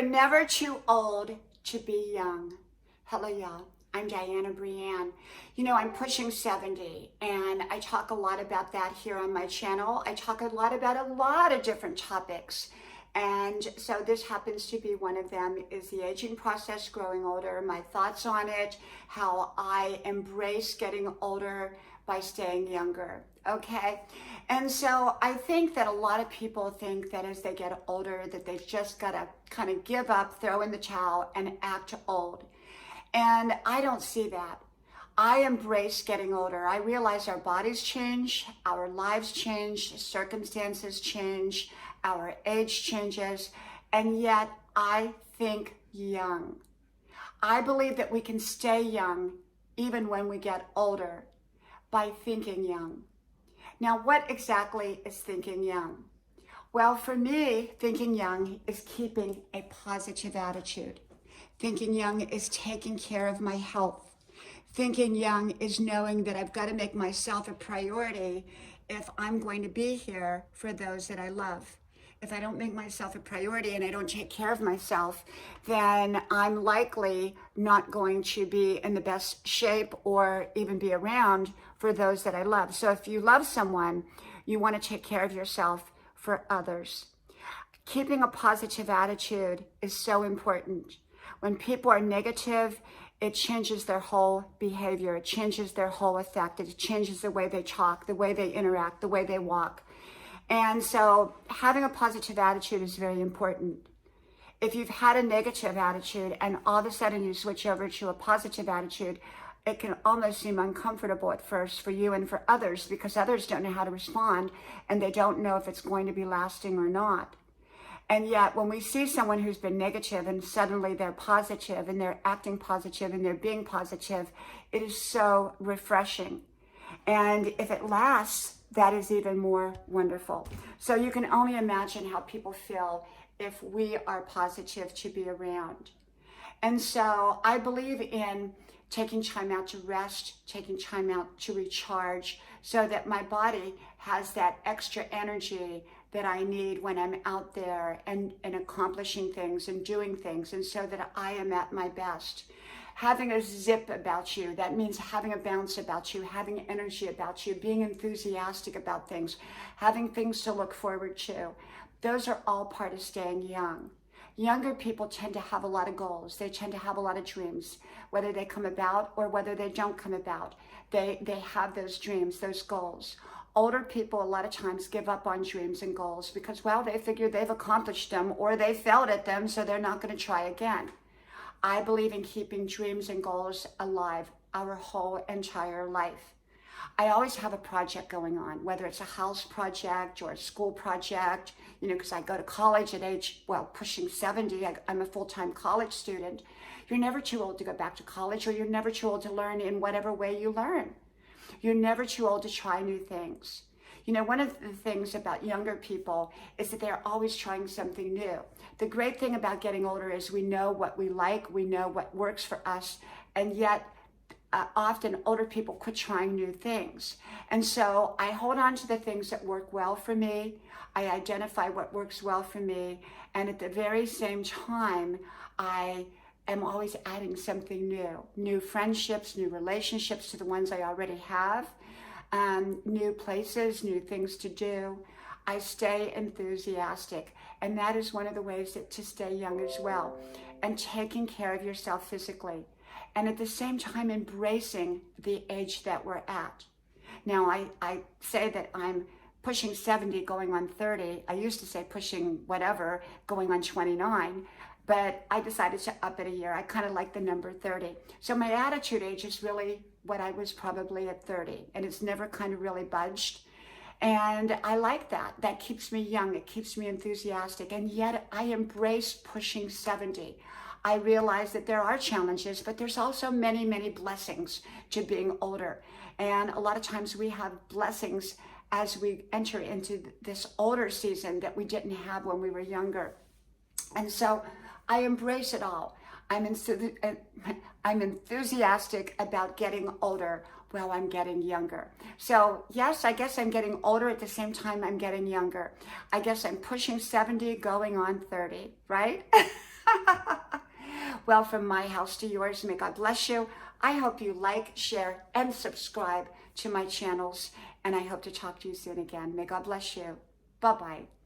Never too old to be young. Hello, y'all. I'm Diana Brienne. I'm pushing 70, and I talk a lot about that here on my channel. I talk a lot about a lot of different topics. And so this happens to be one of them, is the aging process, growing older, my thoughts on it, how I embrace getting older by staying younger. Okay. And so I think that a lot of people think that as they get older that they've just got to kind of give up, throw in the towel, and act old. And I don't see that. I embrace getting older. I realize our bodies change, our lives change, circumstances change, our age changes, and yet I think young. I believe that we can stay young even when we get older by thinking young. Now, what exactly is thinking young? Well, for me, thinking young is keeping a positive attitude. Thinking young is taking care of my health. Thinking young is knowing that I've got to make myself a priority if I'm going to be here for those that I love. If I don't make myself a priority and I don't take care of myself, then I'm likely not going to be in the best shape or even be around for those that I love. So if you love someone, you want to take care of yourself for others. Keeping a positive attitude is so important. When people are negative, it changes their whole behavior. It changes their whole effect. It changes the way they talk, the way they interact, the way they walk. And so having a positive attitude is very important. If you've had a negative attitude and all of a sudden you switch over to a positive attitude, it can almost seem uncomfortable at first for you and for others because others don't know how to respond and they don't know if it's going to be lasting or not. And yet when we see someone who's been negative and suddenly they're positive and they're acting positive and they're being positive, it is so refreshing. And if it lasts, that is even more wonderful. So you can only imagine how people feel if we are positive to be around. And so I believe in taking time out to rest, taking time out to recharge so that my body has that extra energy that I need when I'm out there and accomplishing things and doing things, and so that I am at my best. Having a zip about you, that means having a bounce about you, having energy about you, being enthusiastic about things, having things to look forward to. Those are all part of staying young. Younger people tend to have a lot of goals. They tend to have a lot of dreams, whether they come about or whether they don't come about. They have those dreams, those goals. Older people a lot of times give up on dreams and goals because, well, they figure they've accomplished them or they failed at them, so they're not going to try again. I believe in keeping dreams and goals alive our whole entire life. I always have a project going on, whether it's a house project or a school project, because I go to college at age, pushing 70. I'm a full-time college student. You're never too old to go back to college, or you're never too old to learn in whatever way you learn. You're never too old to try new things. One of the things about younger people is that they're always trying something new. The great thing about getting older is we know what we like, we know what works for us, and yet often older people quit trying new things. And so I hold on to the things that work well for me. I identify what works well for me. And at the very same time, I am always adding something new friendships, new relationships to the ones I already have. New places, new things to do. I stay enthusiastic, and that is one of the ways to stay young as well, and taking care of yourself physically, and at the same time embracing the age that we're at. Now, I say that I'm pushing 70 going on 30. I used to say pushing whatever going on 29, but I decided to up it a year. I kind of like the number 30. So my attitude age is really what I was probably at 30, and it's never kind of really budged. And I like that. That keeps me young. It keeps me enthusiastic. And yet I embrace pushing 70. I realize that there are challenges, but there's also many, many blessings to being older. And a lot of times we have blessings as we enter into this older season that we didn't have when we were younger. And so I embrace it all. I'm enthusiastic about getting older while I'm getting younger. So yes, I guess I'm getting older at the same time I'm getting younger. I guess I'm pushing 70, going on 30, right? Well, from my house to yours, may God bless you. I hope you like, share, and subscribe to my channels, and I hope to talk to you soon again. May God bless you. Bye-bye.